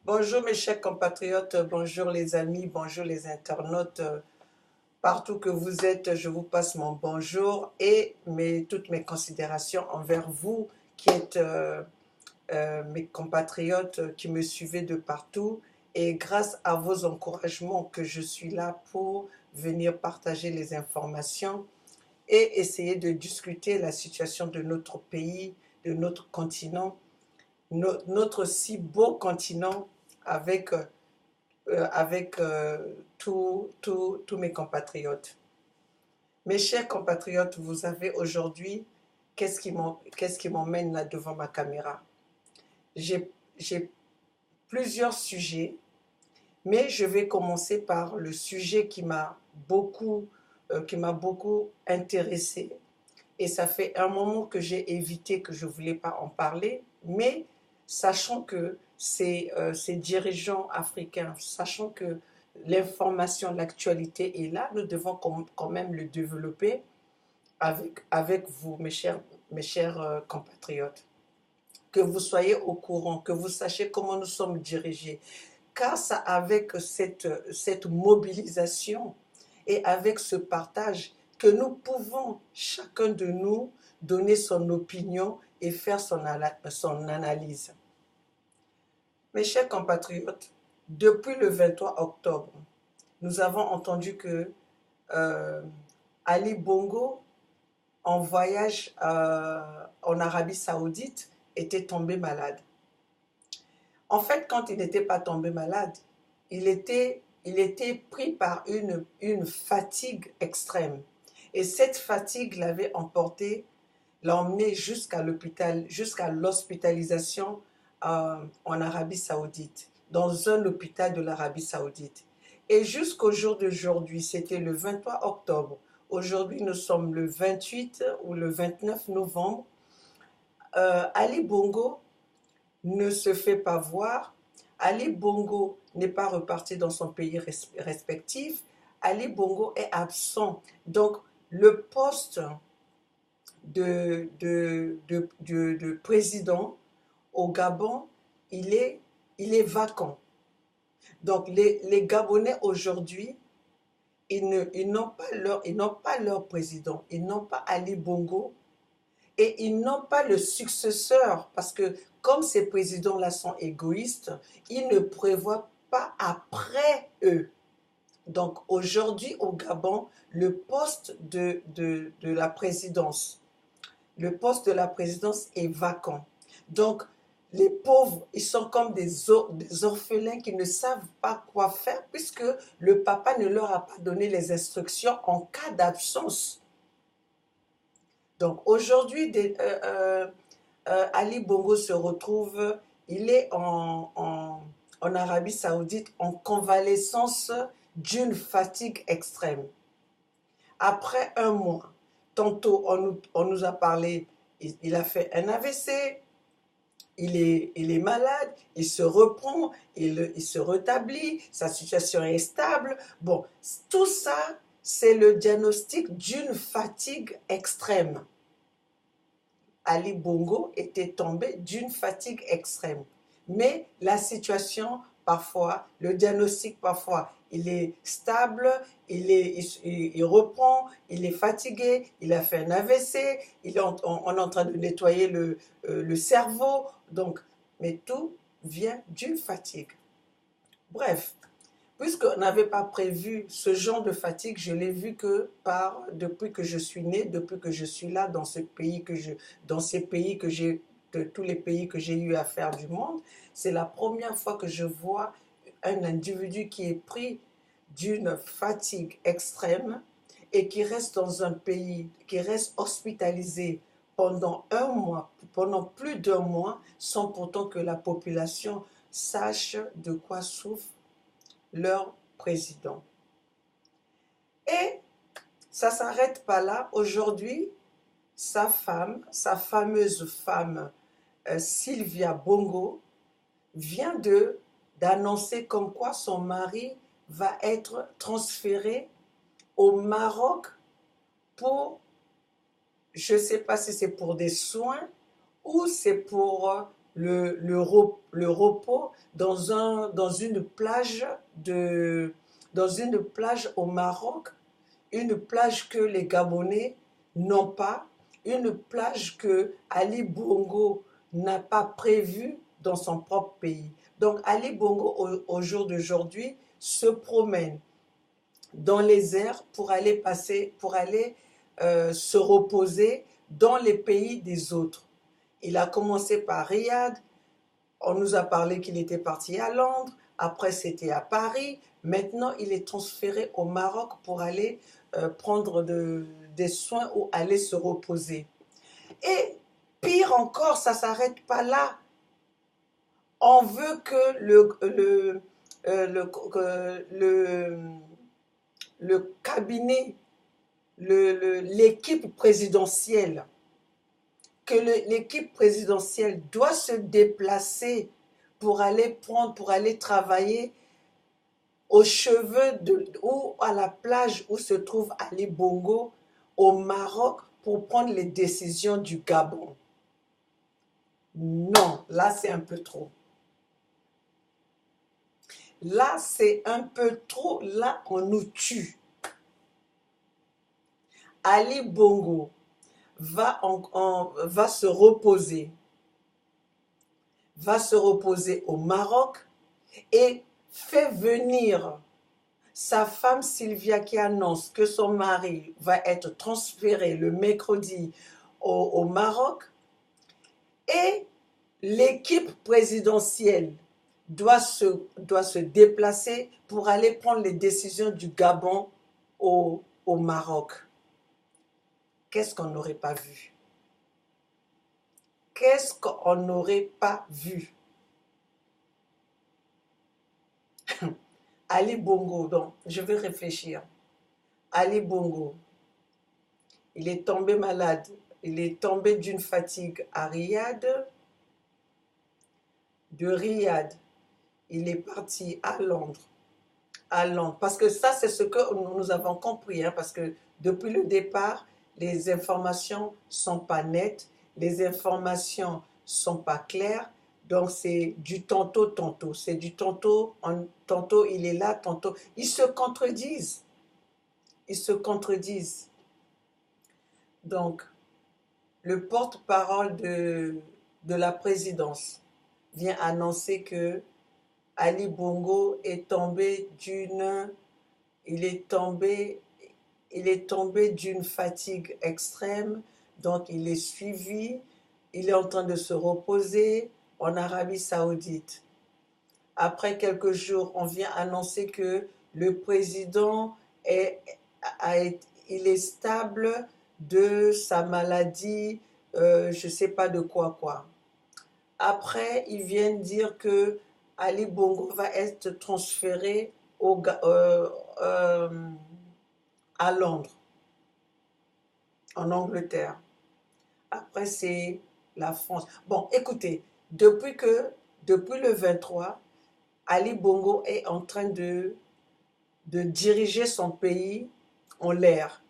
Bonjour mes chers compatriotes, bonjour les amis, bonjour les internautes. Partout que vous êtes, je vous passe mon bonjour et toutes mes considérations envers vous qui êtes mes compatriotes qui me suivez de partout. Et grâce à vos encouragements que je suis là pour venir partager les informations et essayer de discuter la situation de notre pays, de notre continent, notre si beau continent avec tous mes compatriotes. Mes chers compatriotes, vous avez aujourd'hui, qu'est-ce qui m'emmène là devant ma caméra? J'ai plusieurs sujets, mais je vais commencer par le sujet qui m'a beaucoup intéressé. Et ça fait un moment que j'ai évité, que je ne voulais pas en parler, mais sachant que ces dirigeants africains, sachant que l'information, l'actualité est là, nous devons quand même le développer avec vous, mes chers compatriotes. Que vous soyez au courant, que vous sachiez comment nous sommes dirigés. Car ça, avec cette mobilisation et avec ce partage, que nous pouvons, chacun de nous, donner son opinion et faire son analyse. Mes chers compatriotes, depuis le 23 octobre, nous avons entendu que Ali Bongo, en voyage en Arabie Saoudite, était tombé malade. En fait, quand il n'était pas tombé malade, il était pris par une fatigue extrême. Et cette fatigue l'avait emporté, l'a emmené jusqu'à l'hôpital, jusqu'à l'hospitalisation en Arabie Saoudite, dans un hôpital de l'Arabie Saoudite. Et jusqu'au jour d'aujourd'hui, c'était le 23 octobre. Aujourd'hui, nous sommes le 28 ou le 29 novembre. Ali Bongo ne se fait pas voir. Ali Bongo n'est pas reparti dans son pays respectif. Ali Bongo est absent. Donc, le poste de président au Gabon, il est vacant. Donc, les Gabonais aujourd'hui, ils n'ont pas leur président, ils n'ont pas Ali Bongo et ils n'ont pas le successeur parce que comme ces présidents-là sont égoïstes, ils ne prévoient pas après eux. Donc aujourd'hui au Gabon, le poste de la présidence, est vacant. Donc les pauvres, ils sont comme des orphelins qui ne savent pas quoi faire puisque le papa ne leur a pas donné les instructions en cas d'absence. Donc aujourd'hui, Ali Bongo se retrouve, il est en Arabie Saoudite en convalescence d'une fatigue extrême. Après un mois, tantôt on nous a parlé, il a fait un AVC, il est malade, il se reprend, il se rétablit, sa situation est stable. Bon, tout ça, c'est le diagnostic d'une fatigue extrême. Ali Bongo était tombé d'une fatigue extrême. Mais la situation, parfois, le diagnostic, parfois, il est stable, il reprend, il est fatigué, il a fait un AVC, on est en train de nettoyer le cerveau. Donc, mais tout vient d'une fatigue. Bref, puisqu'on n'avait pas prévu ce genre de fatigue, je l'ai vu depuis que je suis née, depuis que je suis là dans ces pays de tous les pays que j'ai eu à faire du monde, c'est la première fois que je vois un individu qui est pris d'une fatigue extrême et qui reste dans un pays, qui reste hospitalisé pendant un mois, pendant plus d'un mois, sans pourtant que la population sache de quoi souffre leur président. Et ça ne s'arrête pas là. Aujourd'hui, sa fameuse femme, Sylvia Bongo, vient d'annoncer comme quoi son mari va être transféré au Maroc je ne sais pas si c'est pour des soins ou c'est pour le repos dans dans une plage au Maroc, une plage que les Gabonais n'ont pas, une plage que Ali Bongo n'a pas prévue dans son propre pays. Donc Ali Bongo, au jour d'aujourd'hui, se promène dans les airs pour aller se reposer dans les pays des autres. Il a commencé par Riyad, on nous a parlé qu'il était parti à Londres, après c'était à Paris, maintenant il est transféré au Maroc pour aller prendre des soins ou aller se reposer. Et pire encore, ça ne s'arrête pas là. On veut que le cabinet, l'équipe présidentielle, l'équipe présidentielle doit se déplacer pour aller travailler aux cheveux ou à la plage où se trouve Ali Bongo, au Maroc, pour prendre les décisions du Gabon. Non, là c'est un peu trop. Là c'est un peu trop, là on nous tue. Ali Bongo va se reposer au Maroc et fait venir sa femme Sylvia qui annonce que son mari va être transféré le mercredi au Maroc, et l'équipe présidentielle doit se déplacer pour aller prendre les décisions du Gabon au Maroc. Qu'est-ce qu'on n'aurait pas vu? Qu'est-ce qu'on n'aurait pas vu? Ali Bongo, donc, je vais réfléchir. Ali Bongo, il est tombé malade. Il est tombé d'une fatigue à Riyad. De Riyad, il est parti à Londres. À Londres. Parce que ça, c'est ce que nous avons compris. Hein, parce que depuis le départ, les informations ne sont pas nettes. Les informations ne sont pas claires. Donc, c'est du tantôt. C'est du tantôt il est là, tantôt. Ils se contredisent. Donc, le porte-parole de la présidence vient annoncer que Ali Bongo est tombé d'une fatigue extrême. Donc, il est suivi. Il est en train de se reposer en Arabie Saoudite. Après quelques jours, on vient annoncer que le président il est stable de sa maladie, je ne sais pas de quoi. Après, ils viennent dire que Ali Bongo va être transféré à Londres, en Angleterre. Après, c'est la France. Bon, écoutez, depuis le 23, Ali Bongo est en train de diriger son pays en l'air.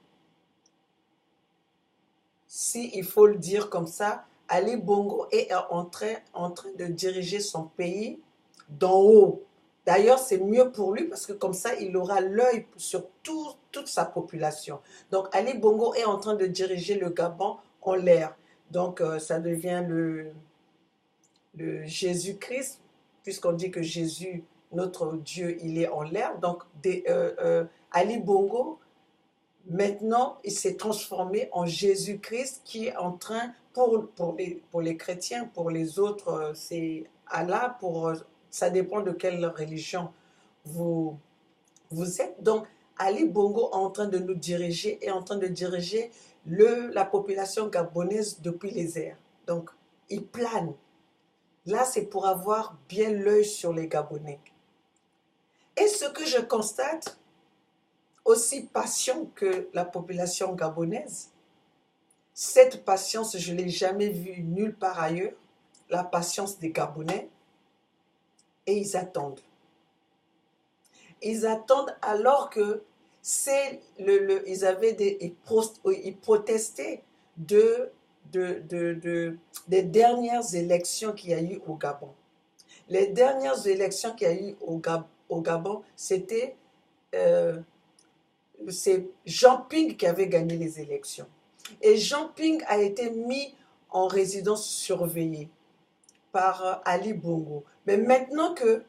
Si il faut le dire comme ça, Ali Bongo est en train de diriger son pays d'en haut. D'ailleurs, c'est mieux pour lui parce que comme ça, il aura l'œil sur toute sa population. Donc, Ali Bongo est en train de diriger le Gabon en l'air. Donc, ça devient le Jésus-Christ, puisqu'on dit que Jésus, notre Dieu, il est en l'air. Donc, Ali Bongo, maintenant, il s'est transformé en Jésus-Christ qui est en train, pour les chrétiens, pour les autres, c'est Allah, ça dépend de quelle religion vous êtes. Donc, Ali Bongo est en train de nous diriger, est en train de diriger la population gabonaise depuis les airs. Donc, il plane. Là, c'est pour avoir bien l'œil sur les Gabonais. Et ce que je constate, aussi patient que la population gabonaise, cette patience, je ne l'ai jamais vue nulle part ailleurs, la patience des Gabonais, et ils attendent. Ils attendent alors que ils protestaient des dernières élections qu'il y a eu au Gabon. Les dernières élections qu'il y a eu au Gabon, euh, c'est Jean Ping qui avait gagné les élections. Et Jean Ping a été mis en résidence surveillée par Ali Bongo. Mais maintenant que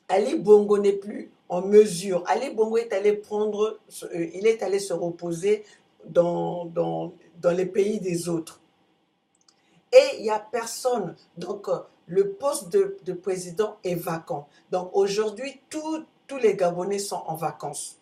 Ali Bongo n'est plus en mesure, Ali Bongo est allé il est allé se reposer dans les pays des autres. Et il n'y a personne. Donc, le poste de président est vacant. Donc, aujourd'hui, tous les Gabonais sont en vacances.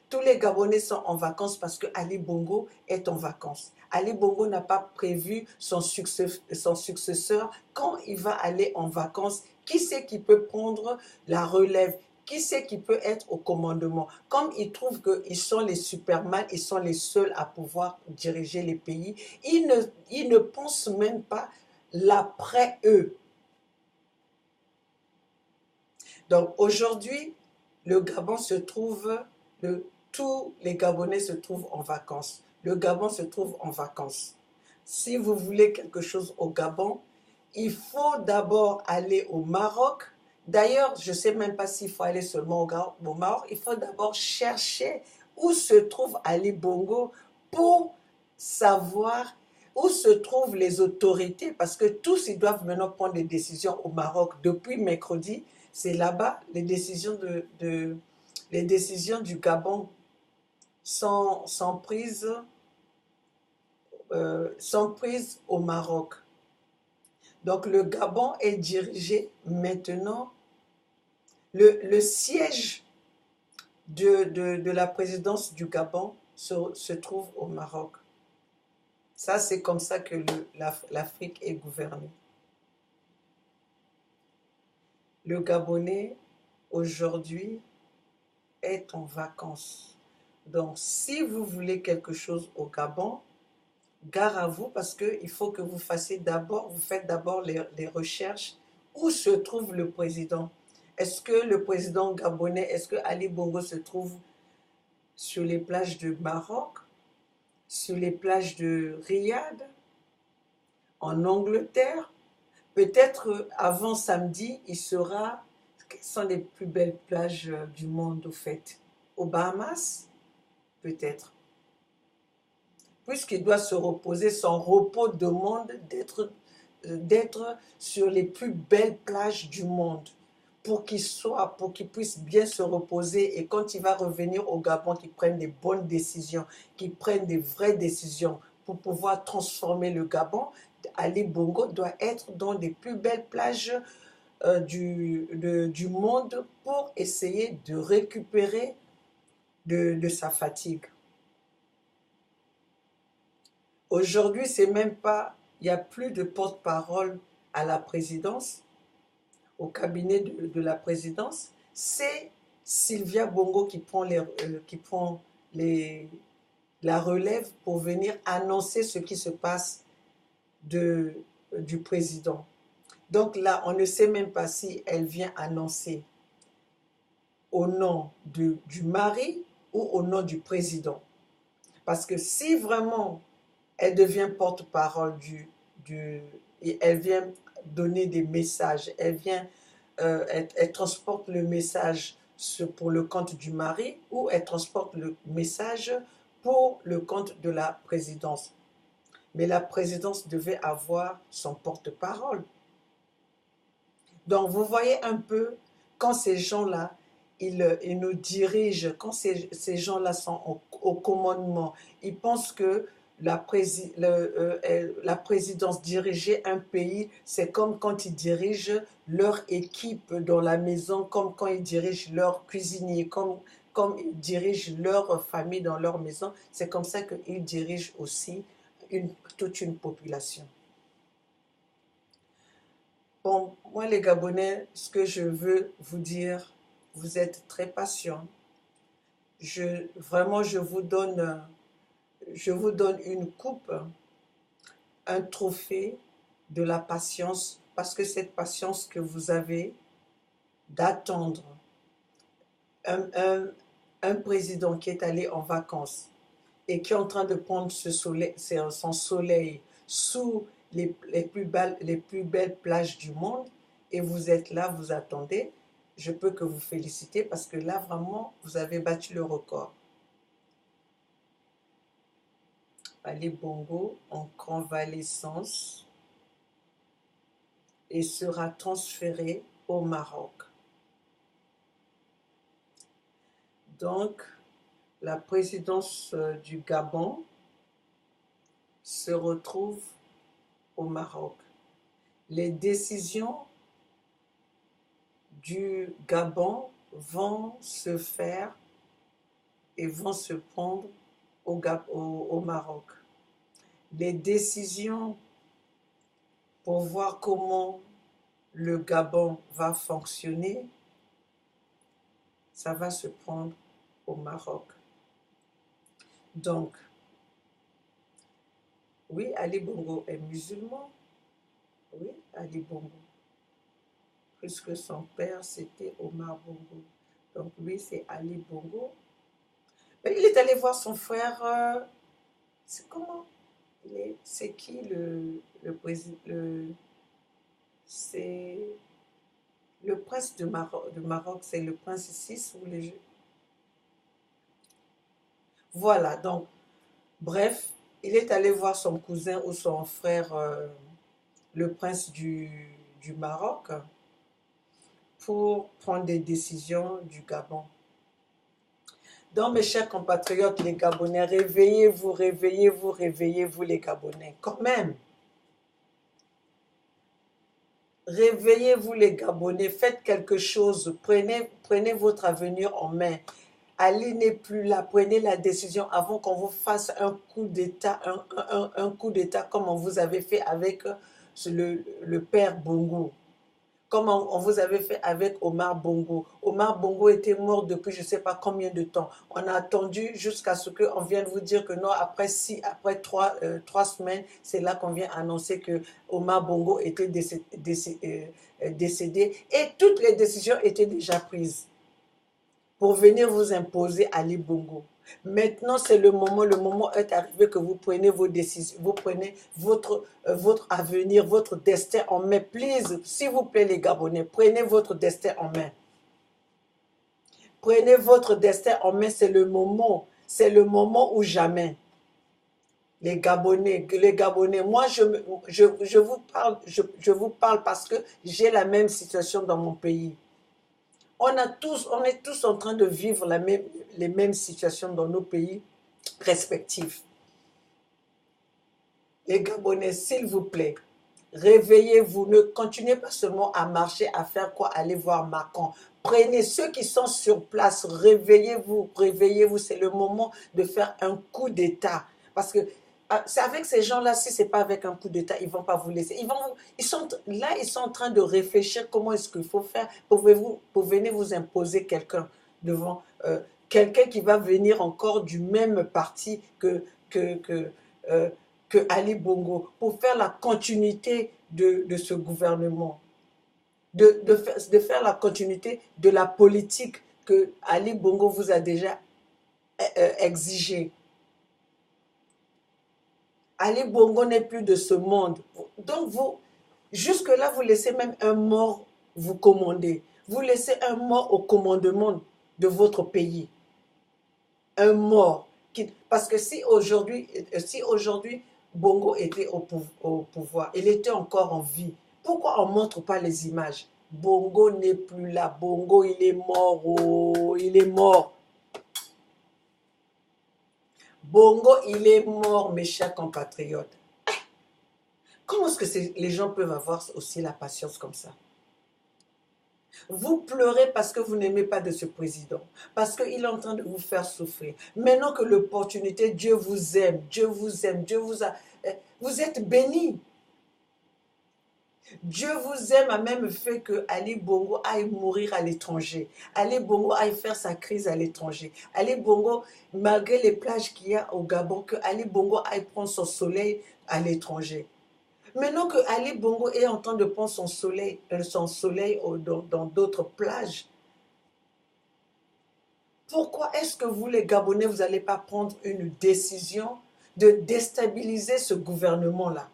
Tous les Gabonais sont en vacances parce que Ali Bongo est en vacances. Ali Bongo n'a pas prévu son successeur quand il va aller en vacances. Qui c'est qui peut prendre la relève? Qui c'est qui peut être au commandement? Comme ils trouvent qu'ils sont les supermans, ils sont les seuls à pouvoir diriger les pays, ils ne pensent même pas l'après eux. Donc aujourd'hui, le Gabon se trouve, tous les Gabonais se trouvent en vacances. Le Gabon se trouve en vacances. Si vous voulez quelque chose au Gabon, il faut d'abord aller au Maroc. D'ailleurs, je ne sais même pas s'il faut aller seulement au Maroc. Il faut d'abord chercher où se trouve Ali Bongo pour savoir où se trouvent les autorités, parce que tous ils doivent maintenant prendre des décisions au Maroc. Depuis mercredi, c'est là-bas, les décisions du Gabon sont prises au Maroc. Donc le Gabon est dirigé maintenant, le siège de la présidence du Gabon se trouve au Maroc. Ça, c'est comme ça que l'Afrique est gouvernée. Le Gabonais, aujourd'hui, est en vacances. Donc, si vous voulez quelque chose au Gabon, gare à vous parce qu'il faut que vous faites d'abord les recherches où se trouve le président. Est-ce que le président gabonais, est-ce que Ali Bongo se trouve sur les plages de Maroc, sur les plages de Riyad, en Angleterre? Peut-être avant samedi, il sera. Quelles sont les plus belles plages du monde au fait? Aux Bahamas? Peut-être. Puisqu'il doit se reposer, son repos demande d'être sur les plus belles plages du monde pour qu'il puisse bien se reposer et quand il va revenir au Gabon, qu'il prenne des bonnes décisions, qu'il prenne des vraies décisions pour pouvoir transformer le Gabon. Ali Bongo doit être dans les plus belles plages du monde pour essayer de récupérer de sa fatigue. Aujourd'hui, c'est même pas, il n'y a plus de porte-parole à la présidence, au cabinet de la présidence. C'est Sylvia Bongo qui prend la relève pour venir annoncer ce qui se passe du président. Donc là, on ne sait même pas si elle vient annoncer au nom du mari ou au nom du président. Parce que si vraiment elle devient porte-parole elle vient donner des messages, elle transporte le message pour le compte du mari ou elle transporte le message pour le compte de la présidence. Mais la présidence devait avoir son porte-parole. Donc vous voyez un peu, quand ces gens-là, ils nous dirigent, quand ces gens-là sont au commandement, ils pensent que la présidence, diriger un pays, c'est comme quand ils dirigent leur équipe dans la maison, comme quand ils dirigent leur cuisinier, comme ils dirigent leur famille dans leur maison. C'est comme ça qu'ils dirigent aussi toute une population. Bon, moi les Gabonais, ce que je veux vous dire, vous êtes très patients. Vraiment, je vous donne une coupe, un trophée de la patience, parce que cette patience que vous avez d'attendre un président qui est allé en vacances et qui est en train de prendre son soleil sous les plus belles plages du monde, et vous êtes là, vous attendez, je peux que vous féliciter parce que là, vraiment, vous avez battu le record. Ali Bongo en convalescence et sera transféré au Maroc. Donc, la présidence du Gabon se retrouve au Maroc. Les décisions du Gabon vont se faire et vont se prendre au Maroc. Les décisions pour voir comment le Gabon va fonctionner, ça va se prendre au Maroc. Donc, oui, Ali Bongo est musulman. Oui, Ali Bongo. Puisque son père, c'était Omar Bongo. Donc, lui, c'est Ali Bongo. Mais il est allé voir son frère. C'est comment? C'est qui le président? C'est le prince de Maroc, c'est le prince VI ou les. Voilà, donc, bref, il est allé voir son cousin ou son frère, le prince du Maroc, pour prendre des décisions du Gabon. Donc, mes chers compatriotes, les Gabonais, réveillez-vous, réveillez-vous, réveillez-vous, les Gabonais, quand même. Réveillez-vous, les Gabonais, faites quelque chose, prenez votre avenir en main. Ali n'est plus là, prenez la décision avant qu'on vous fasse un coup d'État, un coup d'État comme on vous avait fait avec le père Bongo. Comme on vous avait fait avec Omar Bongo. Omar Bongo était mort depuis je ne sais pas combien de temps. On a attendu jusqu'à ce qu'on vienne vous dire que non, après 3 semaines, c'est là qu'on vient annoncer que Omar Bongo était décédé. Et toutes les décisions étaient déjà prises pour venir vous imposer Ali Bongo. Maintenant, c'est le moment est arrivé que vous prenez vos décisions, vous prenez votre avenir, votre destin en main. Please, s'il vous plaît les Gabonais, prenez votre destin en main. Prenez votre destin en main, c'est le moment ou jamais. Les Gabonais, moi je vous parle parce que j'ai la même situation dans mon pays. On est tous en train de vivre les mêmes situations dans nos pays respectifs. Les Gabonais, s'il vous plaît, réveillez-vous. Ne continuez pas seulement à marcher, à faire quoi? Aller voir Macron. Prenez ceux qui sont sur place, réveillez-vous, réveillez-vous. C'est le moment de faire un coup d'État. Parce que c'est avec ces gens-là, si ce n'est pas avec un coup d'État, ils ne vont pas vous laisser. Ils sont en train de réfléchir comment est-ce qu'il faut faire pour venir vous imposer quelqu'un devant, quelqu'un qui va venir encore du même parti euh, que Ali Bongo, pour faire la continuité de ce gouvernement, de faire la continuité de la politique que Ali Bongo vous a déjà exigée. Ali Bongo n'est plus de ce monde. Donc, jusque-là, vous laissez même un mort vous commander. Vous laissez un mort au commandement de votre pays. Un mort. Parce que si aujourd'hui Bongo était au pouvoir, il était encore en vie, pourquoi on ne montre pas les images? Bongo n'est plus là. Bongo, il est mort. Oh, il est mort. Bongo, il est mort, mes chers compatriotes. Comment est-ce que les gens peuvent avoir aussi la patience comme ça? Vous pleurez parce que vous n'aimez pas de ce président, parce qu'il est en train de vous faire souffrir. Maintenant que l'opportunité, Dieu vous aime, Dieu vous aime, vous êtes bénis. Dieu vous aime a même fait que Ali Bongo aille mourir à l'étranger. Ali Bongo aille faire sa crise à l'étranger. Ali Bongo, malgré les plages qu'il y a au Gabon, que Ali Bongo aille prendre son soleil à l'étranger. Maintenant que Ali Bongo est en train de prendre son soleil dans d'autres plages, pourquoi est-ce que vous, les Gabonais, vous n'allez pas prendre une décision de déstabiliser ce gouvernement-là?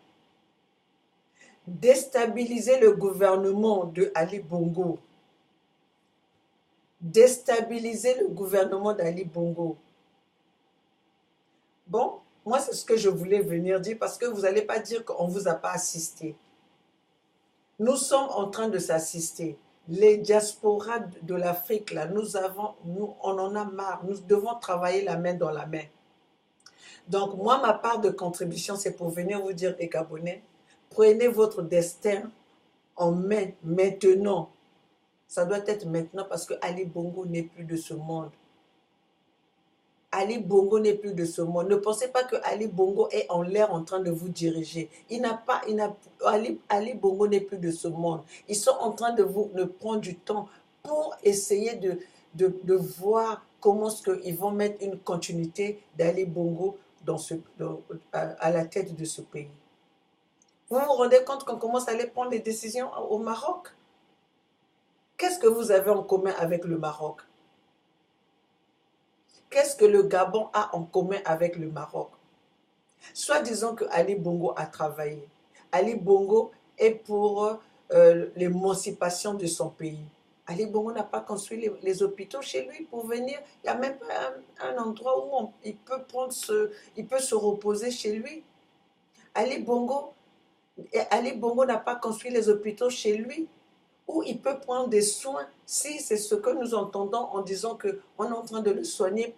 déstabiliser le gouvernement de Ali Bongo, déstabiliser le gouvernement d'Ali Bongo. Bon, moi c'est ce que je voulais venir dire parce que vous n'allez pas dire qu'on ne vous a pas assisté. Nous sommes en train de s'assister. Les diasporas de l'Afrique, là, on en a marre. Nous devons travailler la main dans la main. Donc, moi, ma part de contribution, c'est pour venir vous dire, les Gabonais, prenez votre destin en main maintenant. Ça doit être maintenant parce que Ali Bongo n'est plus de ce monde. Ali Bongo n'est plus de ce monde. Ne pensez pas que Ali Bongo est en l'air en train de vous diriger. Ali Bongo n'est plus de ce monde. Ils sont en train de prendre du temps pour essayer de voir comment est-ce qu'ils vont mettre une continuité d'Ali Bongo à la tête de ce pays. Vous vous rendez compte qu'on commence à aller prendre les décisions au Maroc? Qu'est-ce que vous avez en commun avec le Maroc? Qu'est-ce que le Gabon a en commun avec le Maroc? Soit disons que Ali Bongo a travaillé. Ali Bongo est pour l'émancipation de son pays. Ali Bongo n'a pas construit les hôpitaux chez lui pour venir. Il n'y a même pas un endroit où il peut se reposer chez lui. Ali Bongo n'a pas construit les hôpitaux chez lui où il peut prendre des soins, si c'est ce que nous entendons en disant qu'on est en train de le soigner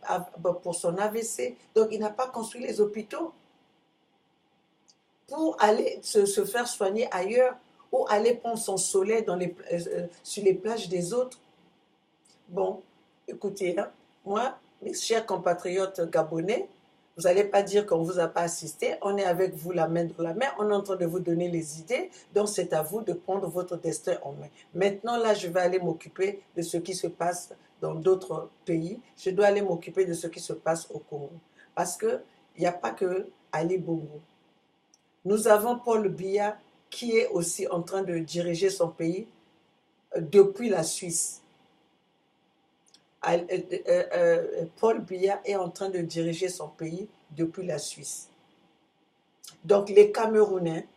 pour son AVC. Donc il n'a pas construit les hôpitaux pour aller se faire soigner ailleurs ou aller prendre son soleil sur les plages des autres. Bon, écoutez, hein, moi, mes chers compatriotes gabonais, vous n'allez pas dire qu'on ne vous a pas assisté. On est avec vous la main dans la main. On est en train de vous donner les idées. Donc, c'est à vous de prendre votre destin en main. Maintenant, là, je vais aller m'occuper de ce qui se passe dans d'autres pays. Je dois aller m'occuper de ce qui se passe au Congo. Parce qu'il n'y a pas que Ali Bongo. Nous avons Paul Biya qui est aussi en train de diriger son pays depuis la Suisse. Paul Biya est en train de diriger son pays depuis la Suisse. Donc les Camerounais,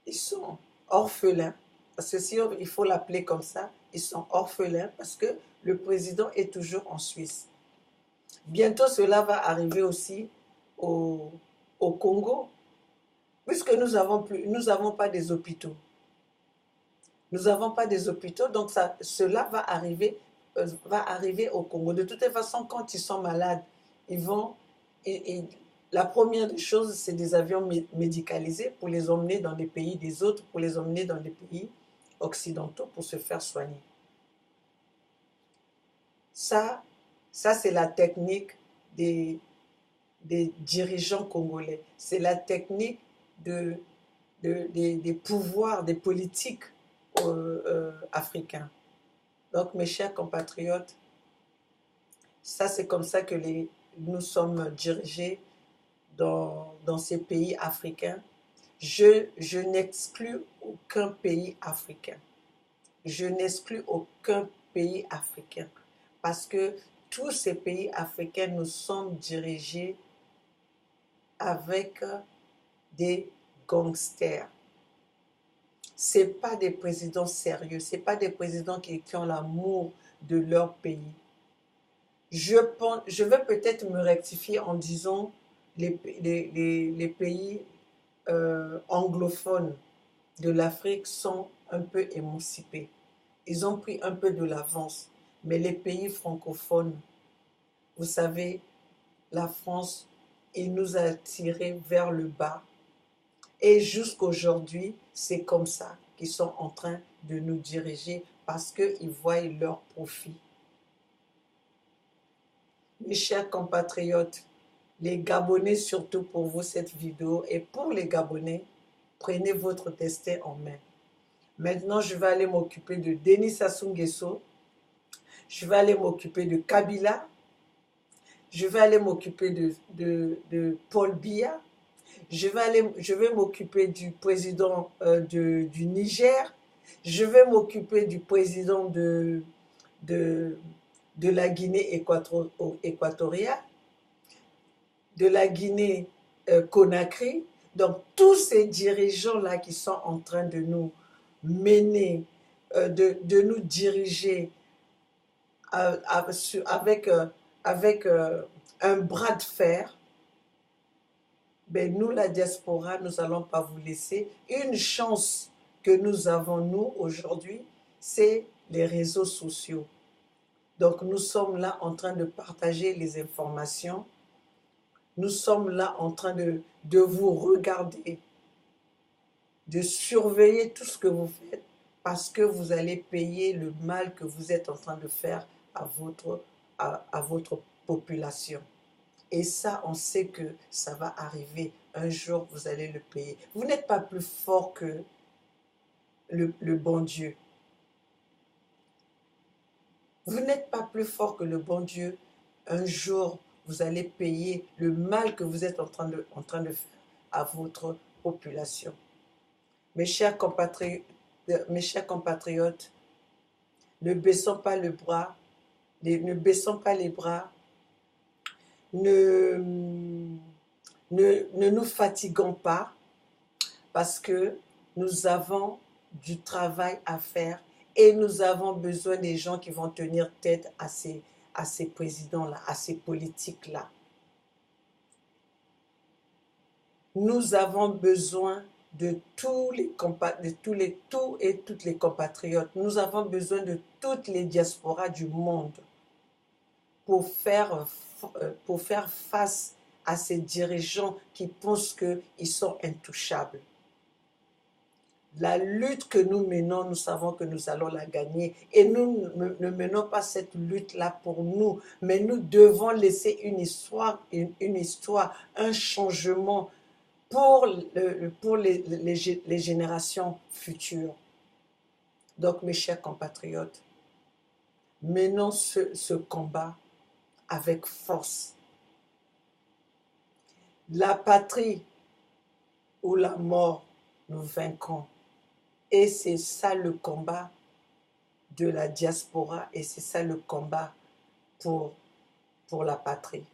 ils sont orphelins, parce que si il faut l'appeler comme ça, ils sont orphelins parce que le président est toujours en Suisse. Bientôt cela va arriver aussi au Congo, puisque nous n'avons pas des hôpitaux. Nous n'avons pas des hôpitaux, donc cela va arriver au Congo. De toute façon, quand ils sont malades, la première des choses, c'est des avions médicalisés pour les emmener dans les pays des autres, pour les emmener dans les pays occidentaux pour se faire soigner. Ça c'est la technique des dirigeants congolais. C'est la technique des pouvoirs, des politiques africains. Donc, mes chers compatriotes, ça c'est comme ça que nous sommes dirigés dans ces pays africains. Je n'exclus aucun pays africain. Je n'exclus aucun pays africain. Parce que tous ces pays africains, nous sommes dirigés avec des gangsters. Ce n'est pas des présidents sérieux, ce n'est pas des présidents qui ont l'amour de leur pays. Je vais peut-être me rectifier en disant les pays anglophones de l'Afrique sont un peu émancipés. Ils ont pris un peu de l'avance. Mais les pays francophones, vous savez, la France, il nous a tirés vers le bas. Et jusqu'aujourd'hui, c'est comme ça qu'ils sont en train de nous diriger parce qu'ils voient leur profit. Mes chers compatriotes, les Gabonais, surtout pour vous cette vidéo, et pour les Gabonais, prenez votre destin en main. Maintenant, je vais aller m'occuper de Denis Sassou Nguesso, je vais aller m'occuper de Kabila, je vais aller m'occuper de Paul Biya, je vais m'occuper du président du Niger, je vais m'occuper du président de la Guinée équatoriale, de la Guinée Conakry, Donc, tous ces dirigeants-là qui sont en train de nous mener, de nous diriger avec, avec un bras de fer, ben nous, la diaspora, nous n'allons pas vous laisser. Une chance que nous avons, nous, aujourd'hui, c'est les réseaux sociaux. Donc, nous sommes là en train de partager les informations. Nous sommes là en train de vous regarder, de surveiller tout ce que vous faites, parce que vous allez payer le mal que vous êtes en train de faire à votre population. Et ça, on sait que ça va arriver. Un jour, vous allez le payer. Vous n'êtes pas plus fort que le bon Dieu. Vous n'êtes pas plus fort que le bon Dieu. Un jour, vous allez payer le mal que vous êtes en train de faire à votre population. Mes chers compatriotes, ne baissons pas le bras, ne baissons pas les bras, ne nous fatiguons pas, parce que nous avons du travail à faire et nous avons besoin des gens qui vont tenir tête à ces présidents-là, à ces politiques-là. Nous avons besoin de tous et toutes les compatriotes. Nous avons besoin de toutes les diasporas du monde pour faire face à ces dirigeants qui pensent qu'ils sont intouchables. La lutte que nous menons, nous savons que nous allons la gagner. Et nous ne menons pas cette lutte-là pour nous, mais nous devons laisser une histoire, un changement pour les générations futures. Donc, mes chers compatriotes, menons ce combat avec force. La patrie ou la mort, nous vaincrons. Et c'est ça le combat de la diaspora et c'est ça le combat pour la patrie.